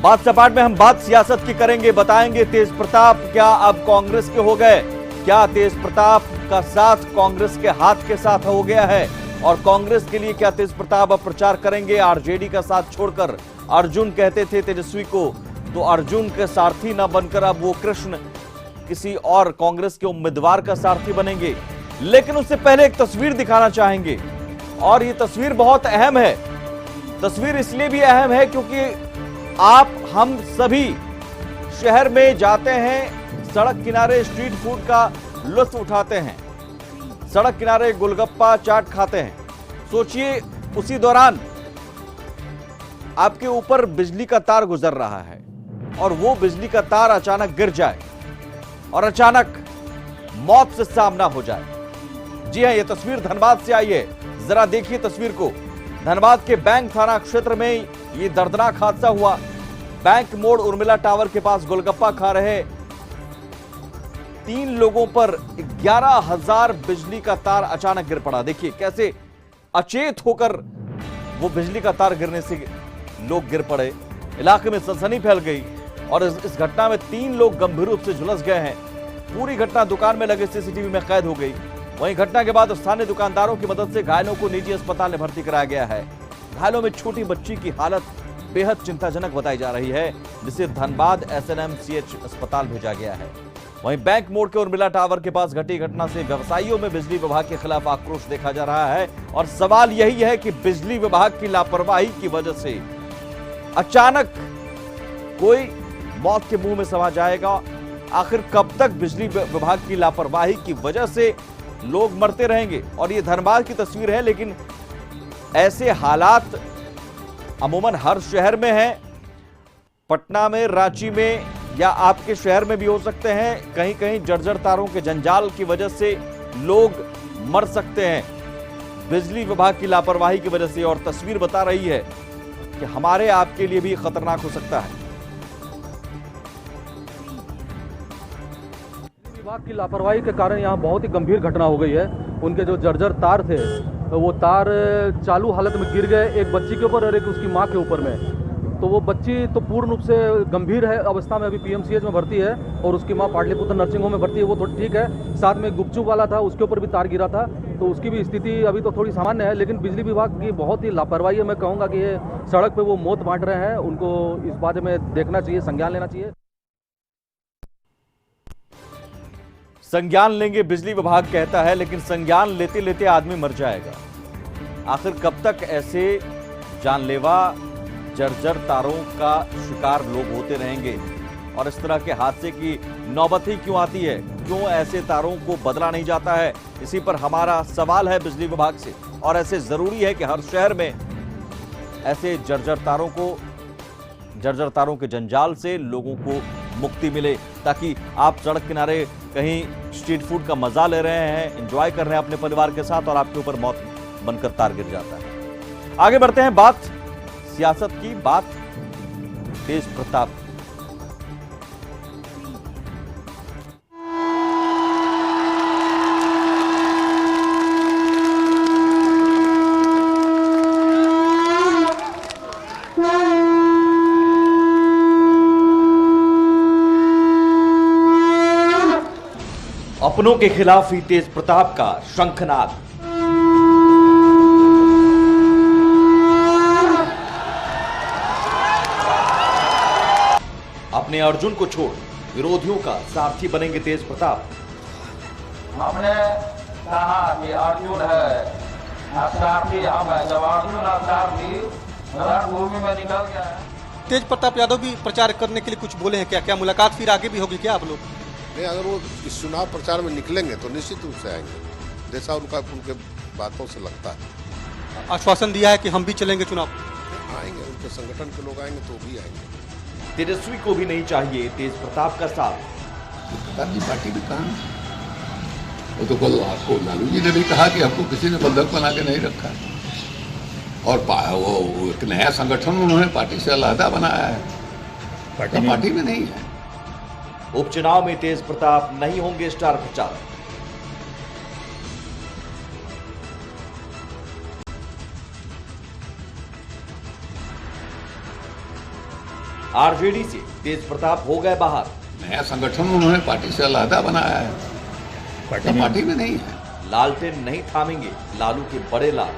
बात सपाट में हम बात सियासत की करेंगे, बताएंगे तेज प्रताप क्या अब कांग्रेस के हो गए, क्या तेज प्रताप का साथ कांग्रेस के हाथ के साथ हो गया है और कांग्रेस के लिए क्या तेज प्रताप अब प्रचार करेंगे आरजेडी का साथ छोड़कर। अर्जुन कहते थे तेजस्वी को, तो अर्जुन के सारथी न बनकर अब वो कृष्ण किसी और कांग्रेस के उम्मीदवार का सारथी बनेंगे। लेकिन उससे पहले एक तस्वीर दिखाना चाहेंगे और ये तस्वीर बहुत अहम है। तस्वीर इसलिए भी अहम है क्योंकि हम सभी शहर में जाते हैं, सड़क किनारे स्ट्रीट फूड का लुत्फ उठाते हैं, सड़क किनारे गोलगप्पा चाट खाते हैं। सोचिए उसी दौरान आपके ऊपर बिजली का तार गुजर रहा है और वो बिजली का तार अचानक गिर जाए और अचानक मौत से सामना हो जाए। जी हां, यह तस्वीर धनबाद से आई है, जरा देखिए तस्वीर को। धनबाद के बैंक थाना क्षेत्र में यह दर्दनाक हादसा हुआ। बैंक मोड़ उर्मिला टावर के पास गोलगप्पा खा रहे 3 लोगों पर 11,000 बिजली का तार अचानक गिर पड़ा। देखिए कैसे अचेत होकर वो बिजली का तार गिरने से लोग गिर पड़े। इलाके में सनसनी फैल गई और इस घटना में 3 लोग गंभीर रूप से झुलस गए हैं। पूरी घटना दुकान में लगे सीसीटीवी में कैद हो गई। वहीं घटना के बाद स्थानीय दुकानदारों की मदद से घायलों को निजी अस्पताल में भर्ती कराया गया है। घायलों में छोटी बच्ची की हालत बेहद चिंताजनक बताई जा रही है, जिसे धनबाद SNMCH अस्पताल भेजा गया है। वहीं बैंक मोड़ के उर्मिला टावर के पास घटी घटना से व्यवसायियों में बिजली विभाग के खिलाफ आक्रोश देखा जा रहा है और सवाल यही है कि बिजली विभाग की लापरवाही की वजह से अचानक कोई मौत के मुंह में समा जाएगा। आखिर कब तक बिजली विभाग की लापरवाही की वजह से लोग मरते रहेंगे? और ये धनबाद की तस्वीर है, लेकिन ऐसे हालात अमूमन हर शहर में हैं। पटना में, रांची में या आपके शहर में भी हो सकते हैं। कहीं कहीं जर्जर तारों के जंजाल की वजह से लोग मर सकते हैं बिजली विभाग की लापरवाही की वजह से। और तस्वीर बता रही है कि हमारे आपके लिए भी खतरनाक हो सकता है। विभाग की लापरवाही के कारण यहाँ बहुत ही गंभीर घटना हो गई है। उनके जो जर्जर तार थे तो वो तार चालू हालत में गिर गए, एक बच्ची के ऊपर और एक उसकी माँ के ऊपर में। तो वो बच्ची तो पूर्ण रूप से गंभीर है अवस्था में, अभी PMCH में भर्ती है और उसकी माँ पाटलिपुत्र नर्सिंग होम में भर्ती है, वो थोड़ी ठीक है। साथ में गुपचुप वाला था, उसके ऊपर भी तार गिरा था, तो उसकी भी स्थिति अभी तो थोड़ी सामान्य है। लेकिन बिजली विभाग की बहुत ही लापरवाही है। मैं कहूँगा कि ये सड़क पर वो मौत बांट रहे हैं, उनको इस बारे में देखना चाहिए, संज्ञान लेना चाहिए। संज्ञान लेंगे बिजली विभाग कहता है, लेकिन संज्ञान लेते लेते आदमी मर जाएगा। आखिर कब तक ऐसे जानलेवा जर्जर तारों का शिकार लोग होते रहेंगे और इस तरह के हादसे की नौबत ही क्यों आती है? क्यों ऐसे तारों को बदला नहीं जाता है? इसी पर हमारा सवाल है बिजली विभाग से। और ऐसे जरूरी है कि हर शहर में ऐसे जर्जर तारों के जंजाल से लोगों को मुक्ति मिले, ताकि आप सड़क किनारे कहीं स्ट्रीट फूड का मजा ले रहे हैं, एंजॉय कर रहे हैं अपने परिवार के साथ और आपके ऊपर मौत बनकर तार गिर जाता है। आगे बढ़ते हैं, बात सियासत की, बात तेज प्रताप। अपनों के खिलाफ ही तेज प्रताप का शंखनाद। अपने अर्जुन को छोड़ विरोधियों का सारथी बनेंगे तेज प्रताप। हमने कहा कि अर्जुन है, सारथी हम है। जब अर्जुन सारथी रणभूमि में निकल गया है। तेज प्रताप यादव भी प्रचार करने के लिए कुछ बोले हैं क्या? क्या मुलाकात फिर आगे भी होगी क्या आप लोग? नहीं, अगर वो इस चुनाव प्रचार में निकलेंगे तो निश्चित रूप से आएंगे, जैसा उनके बातों से लगता है। आश्वासन दिया है कि हम भी चलेंगे चुनाव। आएंगे, उनके संगठन के लोग आएंगे तो भी आएंगे। तेजस्वी को भी नहीं चाहिए तेज प्रताप का साथ। प्रताप जी पार्टी भी कहाँ? वो तो कल आपको लालू जी ने भी कहा कि हमको किसी ने बंधक बना के नहीं रखा और वो एक नया संगठन उन्होंने पार्टी से अलहदा बनाया है, पार्टी में नहीं है। उपचुनाव में तेज प्रताप नहीं होंगे स्टार प्रचारक। आरजेडी से तेज प्रताप हो गए बाहर। नया संगठन उन्होंने पार्टी से अलहदा बनाया है, पार्टी में नहीं है। लालटेन नहीं थामेंगे लालू के बड़े लाल।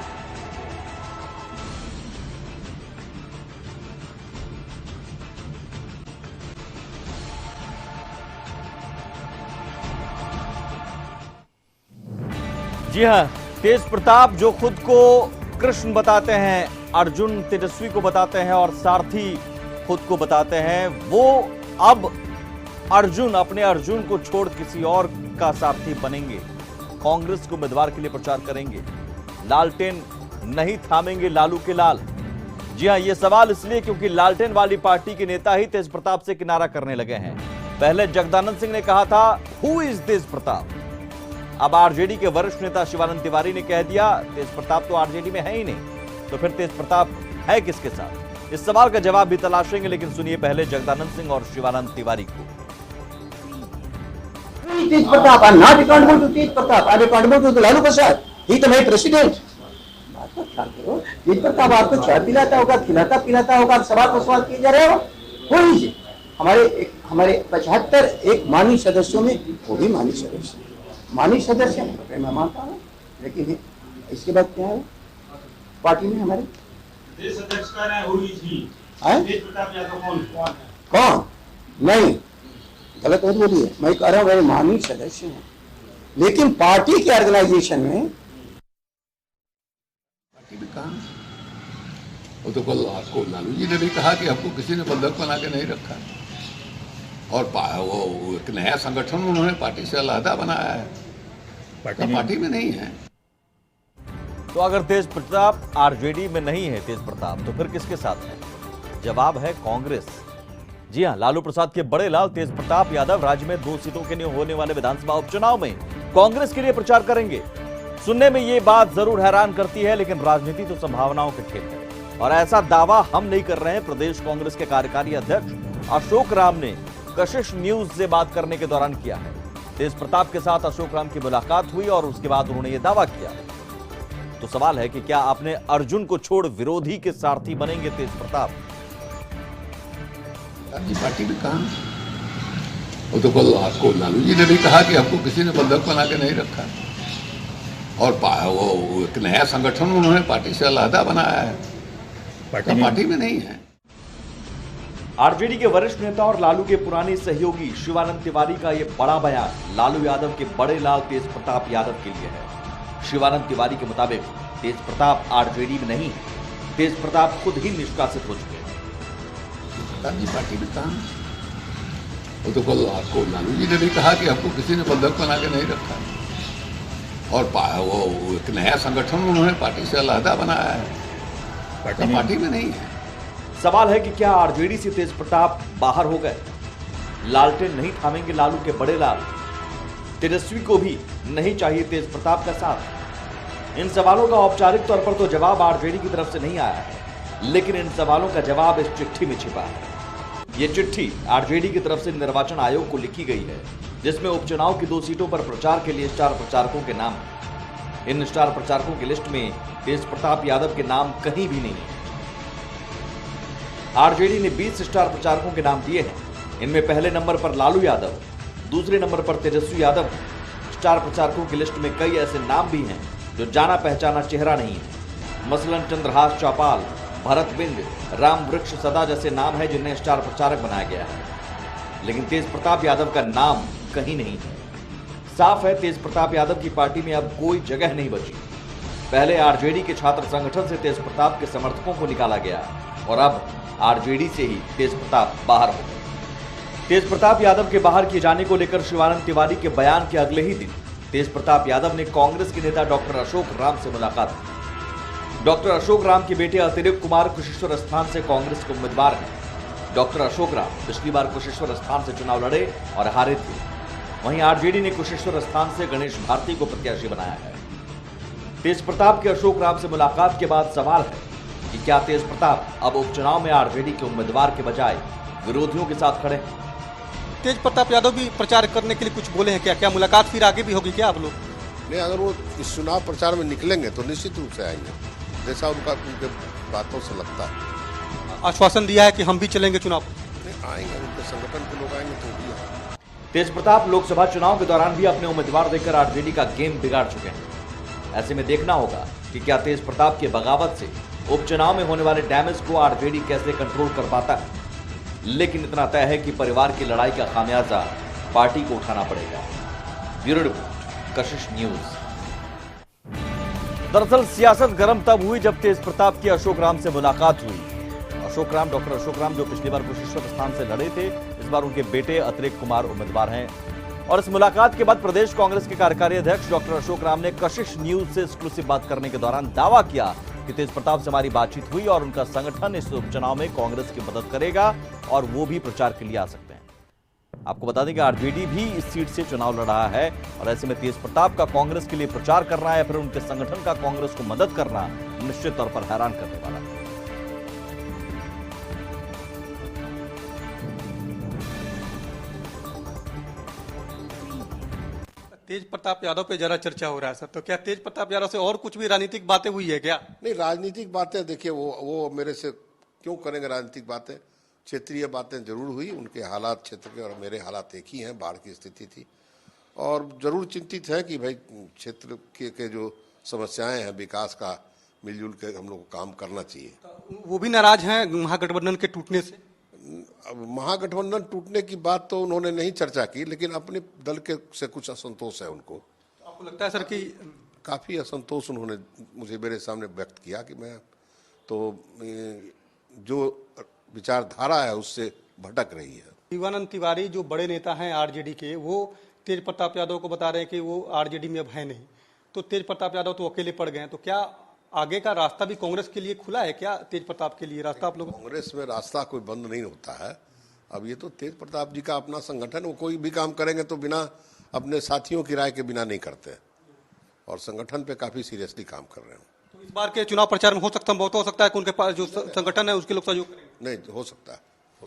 जी हां, तेज प्रताप जो खुद को कृष्ण बताते हैं, अर्जुन तेजस्वी को बताते हैं और सारथी खुद को बताते हैं, वो अब अर्जुन अपने अर्जुन को छोड़ किसी और का सारथी बनेंगे, कांग्रेस को उम्मीदवार के लिए प्रचार करेंगे। लालटेन नहीं थामेंगे लालू के लाल। जी हां, यह सवाल इसलिए क्योंकि लालटेन वाली पार्टी के नेता ही तेज प्रताप से किनारा करने लगे हैं। पहले जगदानंद सिंह ने कहा था हु इज तेज प्रताप, अब आरजेडी के वरिष्ठ नेता शिवानंद तिवारी ने कह दिया तेज प्रताप तो आरजेडी में है ही नहीं, तो फिर तेज प्रताप है किसके साथ? इस सवाल का जवाब भी तलाशेंगे, लेकिन सुनिए पहले जगदानंद सिंह और शिवानंद तिवारी को। तेज Pratap are not accountable to Tej Pratap, are accountable to Lalu Prasad, ही तो मेरे प्रेसिडेंट। बात को ख्याल करो, तेज प्रताप आपको चाय पिलाता होगा, खिलाता पिलाता होगा, सवाल पर सवाल किए जा रहे हो। कोई हमारे 75 एक माननीय सदस्यों में वो भी माननीय सदस्य, माननीय सदस्य मैं मानता हूँ, लेकिन इसके बाद क्या है पार्टी में हमारे देश अध्यक्ष कह रहे हैं हुई थी तेज प्रताप यादव कौन नहीं, गलत मत बोलिए, मैं कह रहा हूँ मेरे माननीय सदस्य हैं, लेकिन पार्टी के ऑर्गेनाइजेशन में पार्टी में कहा, वो तो कल आपको लालू जी ने भी कहा कि हमको किसी ने बंधक बना के नहीं रखा, और वो एक नया संगठन उन्होंने पार्टी से अलहदा बनाया है, पार्टी में नहीं है। तो अगर तेज प्रताप आरजेडी में नहीं है तेज प्रताप, तो फिर किसके साथ है? जवाब है कांग्रेस। जी हां, लालू प्रसाद के बड़े लाल तेज प्रताप यादव राज्य में 2 सीटों के लिए होने वाले विधानसभा उपचुनाव में कांग्रेस के लिए प्रचार करेंगे। सुनने में ये बात जरूर हैरान करती है, लेकिन राजनीति तो संभावनाओं के खेल है, और ऐसा दावा हम नहीं कर रहे हैं। प्रदेश कांग्रेस के कार्यकारी अध्यक्ष अशोक राम ने कशिश न्यूज से बात करने के दौरान किया है। तेज प्रताप के साथ अशोक राम की मुलाकात हुई और उसके बाद उन्होंने यह दावा किया। तो सवाल है कि क्या आपने अर्जुन को छोड़ विरोधी के सारथी बनेंगे तेज प्रताप? पार्टी में कहा, वो तो कल आपको लालू जी ने भी कहा कि हमको किसी ने बंधक बना के नहीं रखा, और वो एक नया संगठन उन्होंने पार्टी से अलहदा बनाया है, पार्टी में नहीं है। आरजेडी के वरिष्ठ नेता और लालू के पुराने सहयोगी शिवानंद तिवारी का यह बड़ा बयान लालू यादव के बड़े लाल तेज प्रताप यादव के लिए है। शिवानंद तिवारी के मुताबिक तेज प्रताप आरजेडी में नहीं, तेज प्रताप खुद ही निष्कासित हो चुके हैं। पार्टी में कहा, वो तो कल आपको लालू जी ने भी कहा कि हमको किसी ने बंधक बना के नहीं रखा, और वो एक नया संगठन उन्होंने पार्टी से अलहदा बनाया है, पार्टी में नहीं है। सवाल है कि क्या आरजेडी से तेज प्रताप बाहर हो गए? लालटेन नहीं थामेंगे लालू के बड़े लाल। तेजस्वी को भी नहीं चाहिए तेज प्रताप का साथ। इन सवालों का औपचारिक तौर पर तो जवाब आरजेडी की तरफ से नहीं आया है, लेकिन इन सवालों का जवाब इस चिट्ठी में छिपा है। यह चिट्ठी आरजेडी की तरफ से निर्वाचन आयोग को लिखी गई है, जिसमें उपचुनाव की 2 सीटों पर प्रचार के लिए स्टार प्रचारकों के नाम है। इन स्टार प्रचारकों की लिस्ट में तेज प्रताप यादव के नाम कहीं भी नहीं है। आरजेडी ने 20 स्टार प्रचारकों के नाम दिए हैं। इनमें पहले नंबर पर लालू यादव, दूसरे नंबर पर तेजस्वी यादव। स्टार प्रचारकों की लिस्ट में कई ऐसे नाम भी हैं जो जाना पहचाना चेहरा नहीं है। मसलन चंद्रहास चौपाल, भरत बिंद, राम वृक्ष सदा जैसे नाम है जिन्हें स्टार प्रचारक बनाया गया है, लेकिन तेज प्रताप यादव का नाम कहीं नहीं है। साफ है तेज प्रताप यादव की पार्टी में अब कोई जगह नहीं बची। पहले आरजेडी के छात्र संगठन से तेज प्रताप के समर्थकों को निकाला गया, और अब आरजेडी से ही तेज प्रताप बाहर हो गए। तेज प्रताप यादव के बाहर किए जाने को लेकर शिवानंद तिवारी के बयान के अगले ही दिन तेज प्रताप यादव ने कांग्रेस के नेता डॉक्टर अशोक राम से मुलाकात की। डॉक्टर अशोक राम के बेटे अतिरिक्त कुमार कुशेश्वर स्थान से कांग्रेस के उम्मीदवार हैं। डॉक्टर अशोक राम पिछली बार कुशेश्वर स्थान से चुनाव लड़े और हारे थे। वहीं आरजेडी ने कुशेश्वर स्थान से गणेश भारती को प्रत्याशी बनाया है। तेज प्रताप के अशोक राम से मुलाकात के बाद सवाल है कि क्या तेज प्रताप अब उपचुनाव में आरजेडी के उम्मीदवार के बजाय विरोधियों के साथ खड़े? तेज प्रताप यादव भी प्रचार करने के लिए कुछ बोले हैं क्या? क्या मुलाकात फिर आगे भी होगी क्या आप लोग? नहीं, अगर वो इस चुनाव प्रचार में निकलेंगे तो निश्चित रूप से आएंगे, जैसा उनके बातों से लगता है। आश्वासन दिया है कि हम भी चलेंगे चुनाव। नहीं आएंगे, उनके संगठन के लोग आएंगे तो भी आएंगे। तेज प्रताप लोकसभा चुनाव के दौरान भी अपने उम्मीदवार देकर आरजेडी का गेम बिगाड़ चुके हैं। ऐसे में देखना होगा कि क्या तेज प्रताप की बगावत से उपचुनाव में होने वाले डैमेज को आरजेडी कैसे कंट्रोल कर पाता है। लेकिन इतना तय है कि परिवार की लड़ाई का खामियाजा पार्टी को उठाना पड़ेगा। ब्यूरो रिपोर्ट, कशिश न्यूज। दरअसल सियासत गर्म तब हुई जब तेज प्रताप की अशोक राम से मुलाकात हुई। डॉक्टर अशोक राम जो पिछली बार कुशेश्वर स्थान से लड़े थे, इस बार उनके बेटे अतिरिक्त कुमार उम्मीदवार हैं। और इस मुलाकात के बाद प्रदेश कांग्रेस के कार्यकारी अध्यक्ष डॉक्टर अशोक राम ने कशिश न्यूज से एक्सक्लूसिव बात करने के दौरान दावा किया कि तेज प्रताप से हमारी बातचीत हुई और उनका संगठन इस उपचुनाव में कांग्रेस की मदद करेगा और वो भी प्रचार के लिए आ सकते हैं। आपको बता दें कि आरजेडी भी इस सीट से चुनाव लड़ रहा है और ऐसे में तेज प्रताप का कांग्रेस के लिए प्रचार करना या फिर उनके संगठन का कांग्रेस को मदद करना निश्चित तौर पर हैरान करने वाला है। तेज प्रताप यादव पे जरा चर्चा हो रहा है सर, तो क्या तेज प्रताप यादव से और कुछ भी राजनीतिक बातें हुई है क्या? नहीं, राजनीतिक बातें देखिए वो मेरे से क्यों करेंगे राजनीतिक बातें। क्षेत्रीय बातें जरूर हुई, उनके हालात क्षेत्र के और मेरे हालात एक ही हैं, बाढ़ की स्थिति थी और जरूर चिंतित है कि भाई क्षेत्र के जो समस्याएं हैं विकास का मिलजुल के हम लोग को काम करना चाहिए। वो भी नाराज हैं महागठबंधन के टूटने से? महागठबंधन टूटने की बात तो उन्होंने नहीं चर्चा की, लेकिन अपने दल के से कुछ असंतोष है उनको। आपको लगता है सर कि काफी असंतोष उन्होंने मुझे मेरे सामने व्यक्त किया कि मैं तो जो विचारधारा है उससे भटक रही है। शिवानंद तिवारी जो बड़े नेता हैं आरजेडी के, वो तेज प्रताप यादव को बता रहे हैं कि वो आरजेडी में अब है नहीं, तो तेज प्रताप यादव तो अकेले पड़ गए हैं, तो क्या आगे का रास्ता भी कांग्रेस के लिए खुला है क्या? तेज प्रताप के लिए रास्ता आप लोग? कांग्रेस में रास्ता कोई बंद नहीं होता है। अब ये तो तेज प्रताप जी का अपना संगठन, वो कोई भी काम करेंगे तो बिना अपने साथियों की राय के बिना नहीं करते और संगठन पे काफी सीरियसली काम कर रहे हैं। तो इस बार के चुनाव प्रचार में हो सकता है कि उनके पास जो संगठन है उसके लोग सहयोग करेंगे? नहीं, हो सकता है।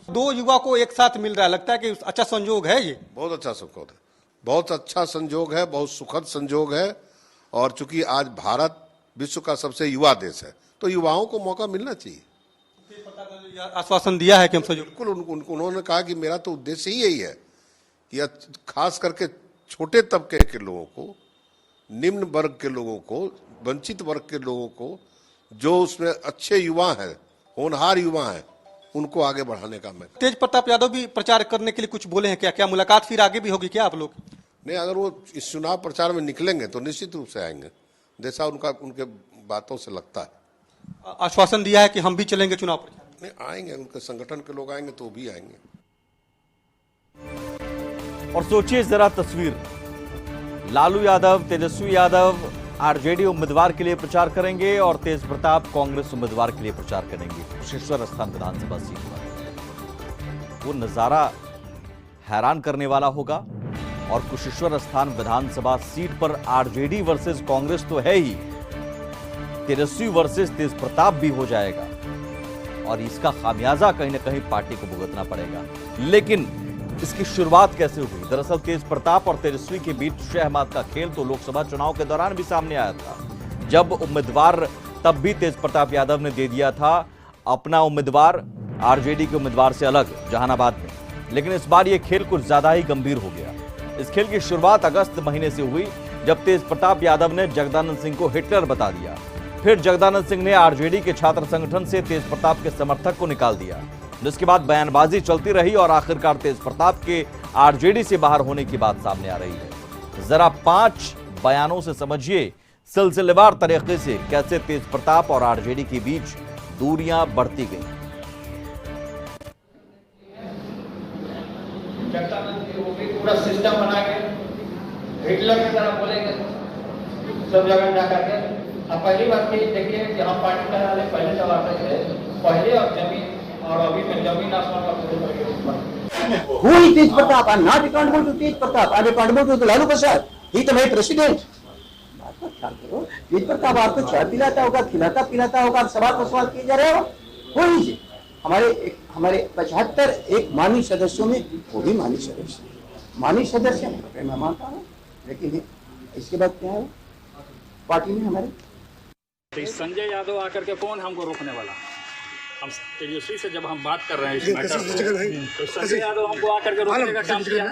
दो युवा को एक साथ मिल रहा है, लगता है कि अच्छा संयोग है ये? बहुत अच्छा संयोग है, बहुत अच्छा संयोग है, बहुत सुखद संयोग है। और चूंकि आज भारत विश्व का सबसे युवा देश है तो युवाओं को मौका मिलना चाहिए। आश्वासन दिया है कि हम सहयोग? बिल्कुल, उन्होंने कहा कि मेरा तो उद्देश्य ही यही है कि खास करके छोटे तबके के लोगों को, निम्न वर्ग के लोगों को, वंचित वर्ग के लोगों को, जो उसमें अच्छे युवा हैं, होनहार युवा हैं, उनको आगे बढ़ाने का मैं। तेज प्रताप यादव भी प्रचार करने के लिए कुछ बोले हैं क्या? क्या मुलाकात फिर आगे भी होगी क्या आप लोग? नहीं, अगर वो इस चुनाव प्रचार में निकलेंगे तो निश्चित रूप से आएंगे, जैसा उनके बातों से लगता है। आश्वासन दिया है कि हम भी चलेंगे चुनाव प्रचार? नहीं, आएंगे, उनके संगठन के लोग आएंगे तो भी आएंगे। और सोचिए जरा तस्वीर, लालू यादव, तेजस्वी यादव आरजेडी उम्मीदवार के लिए प्रचार करेंगे और तेज प्रताप कांग्रेस उम्मीदवार के लिए प्रचार करेंगे कुशेश्वर स्थान विधानसभा सीट पर। वो नजारा हैरान करने वाला होगा और कुशेश्वर स्थान विधानसभा सीट पर आरजेडी वर्सेस कांग्रेस तो है ही, तेजस्वी वर्सेस तेज प्रताप भी हो जाएगा और इसका खामियाजा कहीं ना कहीं पार्टी को भुगतना पड़ेगा। लेकिन इसकी शुरुआत कैसे हुई? दरअसल तेज प्रताप और तेजस्वी के बीच शहमात का खेल तो लोकसभा चुनाव के दौरान भी सामने आया था, जब उम्मीदवार तब भी तेज प्रताप यादव ने दे दिया था अपना उम्मीदवार आरजेडी के उम्मीदवार से अलग जहानाबाद में। लेकिन इस बार यह खेल कुछ ज्यादा ही गंभीर हो गया। इस खेल की शुरुआत अगस्त महीने से हुई जब तेज प्रताप यादव ने जगदानंद सिंह को हिटलर बता दिया। फिर जगदानंद सिंह ने आरजेडी के छात्र संगठन से तेज प्रताप के समर्थक को निकाल दिया, जिसके बाद बयानबाजी चलती रही और आखिरकार तेज प्रताप के आरजेडी से बाहर होने की बात सामने आ रही है। जरा 5 बयानों से समझिए सिलसिलेवार तरीके से कैसे तेज प्रताप और आरजेडी के बीच दूरियां बढ़ती गई। पूरा सिस्टम बना के हिटलर की तरह बोलेंगे सब जगह जा करके। अब पहली बात ये देखिए कि हम पार्टी करने वाले पहले जब आते थे, पहले और जमीन और अभी में जमीन आसमान का फर्क। Who is Tej Pratap? I'm not accountable to Tej Pratap. I'm accountable to Lalu Prasad. He is my president. बात पर ख्याल करो, तेज प्रताप आपको चाय पिलाता होगा, खिलाता पिलाता होगा, सवाल पर सवाल किए जा रहे हो। वो लीजिए हमारे 75 एक माननीय सदस्यों में वो भी माननीय सदस्य है, मैं मानता हूँ। लेकिन इसके बाद क्या है पार्टी में हमारे संजय यादव आकर के कौन हमको रोकने वाला? हम तेजस्वी से जब हम बात कर रहे हैं इस मैटर को, तो संजय यादव हमको आकर के रोकने का काम किया,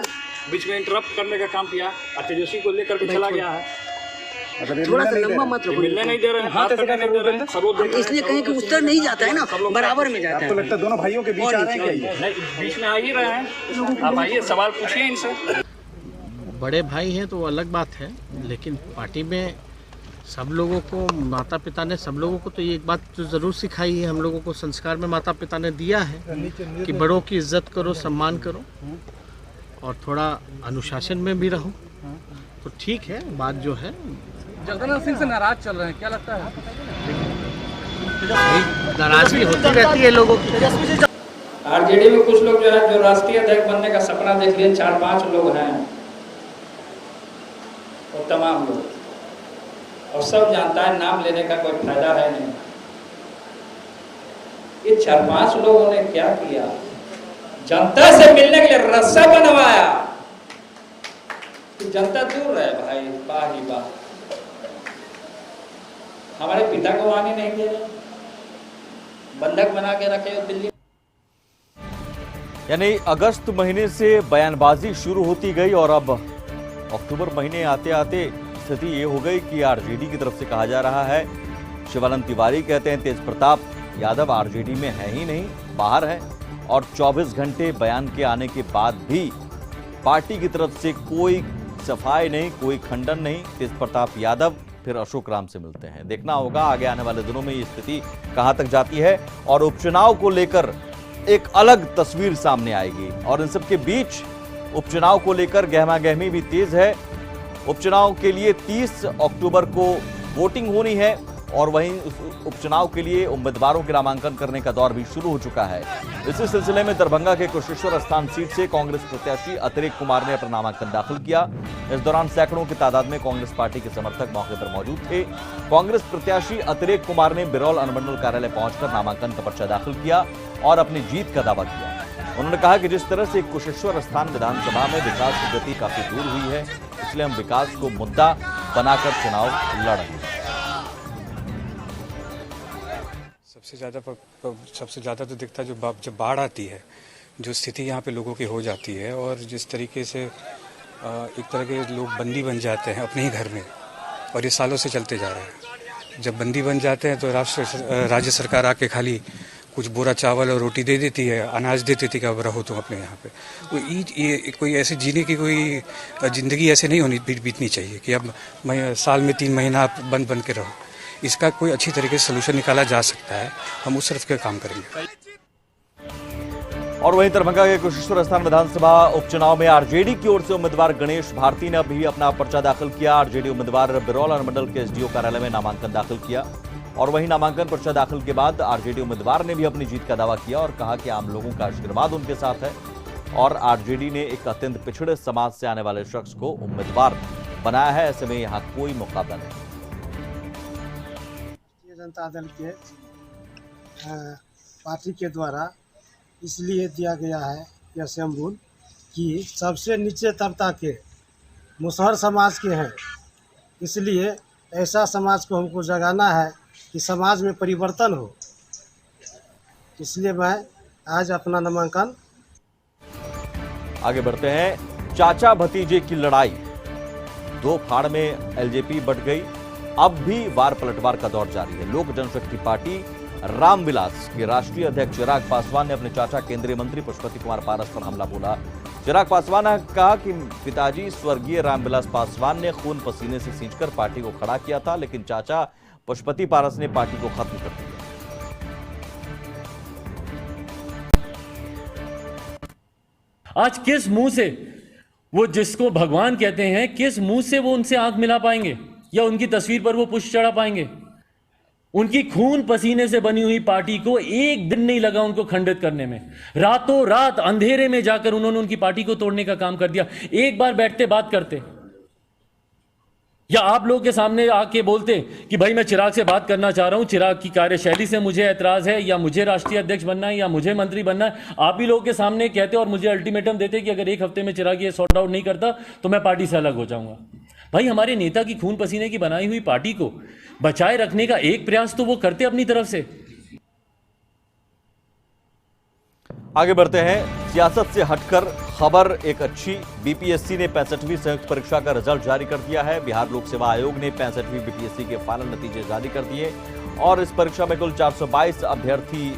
बीच में इंटरप्ट करने का काम किया और तेजस्वी को लेकर के चला गया है। थोड़ा सा लंबा मत रखो, मिलने नहीं दे रहे हैं, बात करने नहीं दे रहे हैं, इसलिए कहीं कि उत्तर नहीं जाता है ना, बराबर में जाता है। लगता है दोनों भाइयों के बीच आ रहे हैं? नहीं, बीच में आ ही रहे हैं। आप आइए, सवाल पूछिए इनसे। बड़े भाई हैं तो अलग बात है, लेकिन पार्टी में सब लोगों को, माता पिता ने सब लोगों को तो ये एक बात तो ज़रूर सिखाई है, हम लोगों को संस्कार में माता पिता ने दिया है कि बड़ों की इज्जत करो, सम्मान करो और थोड़ा अनुशासन में भी रहो। तो ठीक है, बात जो है जगदानंद सिंह से नाराज चल रहे हैं, क्या लगता है? नाराजगी होती रहती है लोगों की। आरजेडी में कुछ लोग जो है, जो राष्ट्रीय अध्यक्ष बनने का सपना देख लिए, 4-5 लोग हैं, और तमाम लोग, और सब जानता है नाम लेने का कोई फायदा है नहीं। ये 4-5 लोगों ने क्या किया, जनता से मिलने के लिए रास्ता बनवाया कि जनता दूर रहे। भाई वाह ही वाह, हमारे पिता को आने नहीं दे रहे, बंधक बना के रखे दिल्ली। यानी अगस्त महीने से बयानबाजी शुरू होती गई और अब अक्टूबर महीने आते आते स्थिति ये हो गई कि आरजेडी की तरफ से कहा जा रहा है, शिवानंद तिवारी कहते हैं तेज प्रताप यादव आरजेडी में है ही नहीं, बाहर है, और 24 घंटे बयान के आने के बाद भी पार्टी की तरफ से कोई सफाई नहीं, कोई खंडन नहीं। तेज प्रताप यादव फिर अशोक राम से मिलते हैं। देखना होगा आगे आने वाले दिनों में ये स्थिति कहां तक जाती है और उपचुनाव को लेकर एक अलग तस्वीर सामने आएगी। और इन सबके बीच उपचुनाव को लेकर गहमागहमी भी तेज है। उपचुनाव के लिए 30 अक्टूबर को वोटिंग होनी है और वहीं उपचुनाव के लिए उम्मीदवारों के नामांकन करने का दौर भी शुरू हो चुका है। इसी सिलसिले में दरभंगा के कुशेश्वर स्थान सीट से कांग्रेस प्रत्याशी अतिरेक कुमार ने अपना नामांकन दाखिल किया। इस दौरान सैकड़ों की तादाद में कांग्रेस पार्टी के समर्थक मौके पर मौजूद थे। कांग्रेस प्रत्याशी अतिरेक कुमार ने बिरौल अनुमंडल कार्यालय पहुंचकर नामांकन का पर्चा दाखिल किया और अपनी जीत का दावा किया। उन्होंने कहा कि जिस तरह से कुशेश्वर स्थान विधानसभा में विकास की गति काफी दूर हुई है, इसलिए हम विकास को मुद्दा बनाकर चुनाव लड़ रहे हैं। सबसे ज़्यादा तो दिखता है जब बाढ़ आती है, जो स्थिति यहाँ पे लोगों की हो जाती है और जिस तरीके से एक तरह के लोग बंदी बन जाते हैं अपने ही घर में, और ये सालों से चलते जा रहे हैं। जब बंदी बन जाते हैं तो राज्य सरकार आके खाली कुछ बोरा चावल और रोटी दे देती है, अनाज दे देती है कि अब रहो तुम अपने यहाँ पे। कोई ऐसे जीने की कोई ज़िंदगी ऐसे नहीं होनी बीतनी चाहिए कि अब साल में 3 महीना आप बंद के रहो। इसका कोई अच्छी तरीके से सलूशन निकाला जा सकता है, हम उस तरफ के काम करेंगे। और वहीं दरभंगा के कुशेश्वर स्थान विधानसभा उपचुनाव में आरजेडी की ओर से उम्मीदवार गणेश भारती ने भी अपना पर्चा दाखिल किया। आरजेडी उम्मीदवार बिरौल अनुमंडल के एसडीओ कार्यालय में नामांकन दाखिल किया और वहीं नामांकन पर्चा दाखिल के बाद आरजेडी उम्मीदवार ने भी अपनी जीत का दावा किया और कहा कि आम लोगों का आशीर्वाद उनके साथ है और आरजेडी ने एक अत्यंत पिछड़े समाज से आने वाले शख्स को उम्मीदवार बनाया है। ऐसे में यहाँ कोई मुकाबला नहीं। जनता दल के पार्टी के द्वारा इसलिए दिया गया है यह सिंबल कि सबसे नीचे तबका के मुसहर समाज के हैं, इसलिए ऐसा समाज को हमको जगाना है कि समाज में परिवर्तन हो, इसलिए मैं आज अपना नामांकन। आगे बढ़ते हैं। चाचा भतीजे की लड़ाई 2 फाड़ में एलजेपी बढ़ गई। अब भी वार पलटवार का दौर जारी है। लोक जनशक्ति पार्टी रामविलास के राष्ट्रीय अध्यक्ष चिराग पासवान ने अपने चाचा केंद्रीय मंत्री पशुपति कुमार पारस पर हमला बोला। चिराग पासवान ने कहा कि पिताजी स्वर्गीय रामविलास पासवान ने खून पसीने से सींचकर पार्टी को खड़ा किया था, लेकिन चाचा पशुपति पारस ने पार्टी को खत्म कर दिया। आज किस मुंह से वो जिसको भगवान कहते हैं, किस मुंह से वो उनसे आंख मिला पाएंगे या उनकी तस्वीर पर वो पुष्प चढ़ा पाएंगे? उनकी खून पसीने से बनी हुई पार्टी को एक दिन नहीं लगा उनको खंडित करने में। रातों रात अंधेरे में जाकर उन्होंने उनकी पार्टी को तोड़ने का काम कर दिया। एक बार बैठते बात करते या आप लोगों के सामने आके बोलते कि भाई मैं चिराग से बात करना चाह रहा हूं, चिराग की कार्यशैली से मुझे ऐतराज है या मुझे राष्ट्रीय अध्यक्ष बनना है या मुझे मंत्री बनना है। आप ही लोगों के सामने कहते और मुझे अल्टीमेटम देते कि अगर 1 हफ्ते में चिराग ये सॉर्ट आउट नहीं करता तो मैं पार्टी से अलग हो जाऊंगा। भाई हमारे नेता की खून पसीने की बनाई हुई पार्टी को बचाए रखने का एक प्रयास तो वो करते अपनी तरफ से। आगे बढ़ते हैं, सियासत से हटकर खबर एक अच्छी। बीपीएससी ने 65वीं संयुक्त परीक्षा का रिजल्ट जारी कर दिया है। बिहार लोक सेवा आयोग ने 65वीं बीपीएससी के फाइनल नतीजे जारी कर दिए और इस परीक्षा में कुल 422 अभ्यर्थी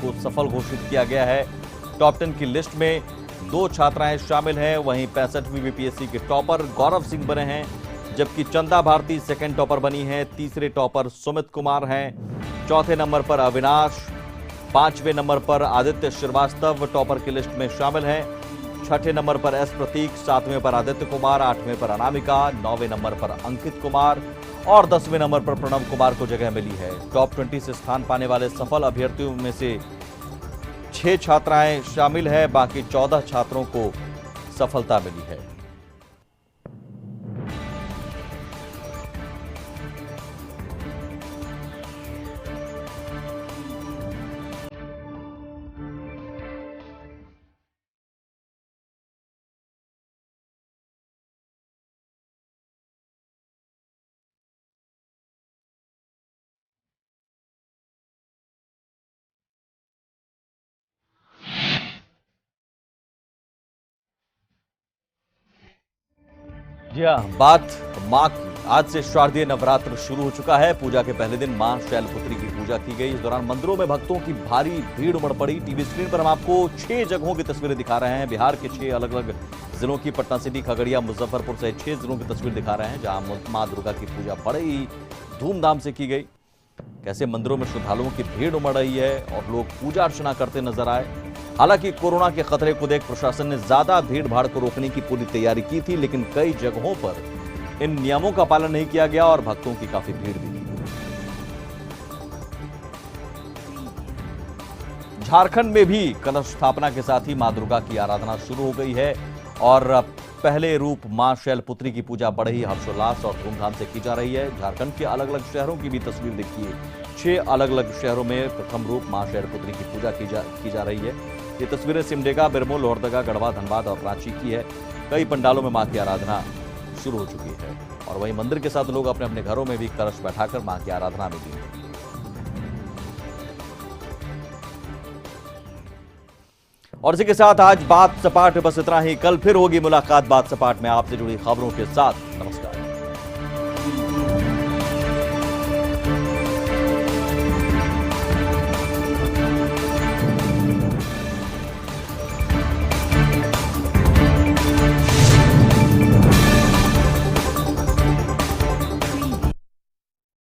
को सफल घोषित किया गया है। टॉप 10 की लिस्ट में 2 छात्राएं शामिल हैं। वहीं 65वीं बीपीएससी के टॉपर गौरव सिंह बने हैं, जबकि चंदा भारती सेकंड टॉपर बनी हैं। तीसरे टॉपर सुमित कुमार हैं। चौथे नंबर पर अविनाश, 5वें नंबर पर आदित्य श्रीवास्तव टॉपर की लिस्ट में शामिल हैं। 6ठे नंबर पर एस प्रतीक, 7वें पर आदित्य कुमार, 8वें पर अनामिका, 9वें नंबर पर अंकित कुमार और 10वें नंबर पर प्रणव कुमार को जगह मिली है। टॉप 20 से स्थान पाने वाले सफल अभ्यर्थियों में से 6 छात्राएं शामिल है, बाकी 14 छात्रों को सफलता मिली है। जी हाँ, बात मां की। आज से शारदीय नवरात्र शुरू हो चुका है। पूजा के पहले दिन मां शैलपुत्री की पूजा की गई। इस दौरान मंदिरों में भक्तों की भारी भीड़ उमड़ पड़ी। टीवी स्क्रीन पर हम आपको 6 जगहों की तस्वीरें दिखा रहे हैं। बिहार के 6 अलग अलग जिलों की, पटना सिटी, खगड़िया, मुजफ्फरपुर सहित 6 जिलों की तस्वीर दिखा रहे हैं, जहां मां दुर्गा की पूजा बड़े ही धूमधाम से की गई। कैसे मंदिरों में श्रद्धालुओं की भीड़ उमड़ रही है और लोग पूजा अर्चना करते नजर आए। हालांकि कोरोना के खतरे को देख प्रशासन ने ज्यादा भीड़ भाड़ को रोकने की पूरी तैयारी की थी, लेकिन कई जगहों पर इन नियमों का पालन नहीं किया गया और भक्तों की काफी भीड़ भी थी। झारखंड में भी कलश स्थापना के साथ ही मां दुर्गा की आराधना शुरू हो गई है और पहले रूप मां शैलपुत्री की पूजा बड़े ही हर्षोल्लास और धूमधाम से की जा रही है। झारखंड के अलग अलग शहरों की भी तस्वीर देखिए। 6 अलग अलग शहरों में प्रथम रूप मां शैलपुत्री की पूजा की जा रही है। ये तस्वीरें सिमडेगा, बिरमो, लोहरदगा, गढ़वा, धनबाद और रांची की है। कई पंडालों में मां की आराधना शुरू हो चुकी है और वहीं मंदिर के साथ लोग अपने अपने घरों में भी कलश बैठाकर मां की आराधना में लीन हैं। और इसी के साथ आज बात सपाट बस इतना ही। कल फिर होगी मुलाकात बात सपाट में आपसे जुड़ी खबरों के साथ। नमस्कार।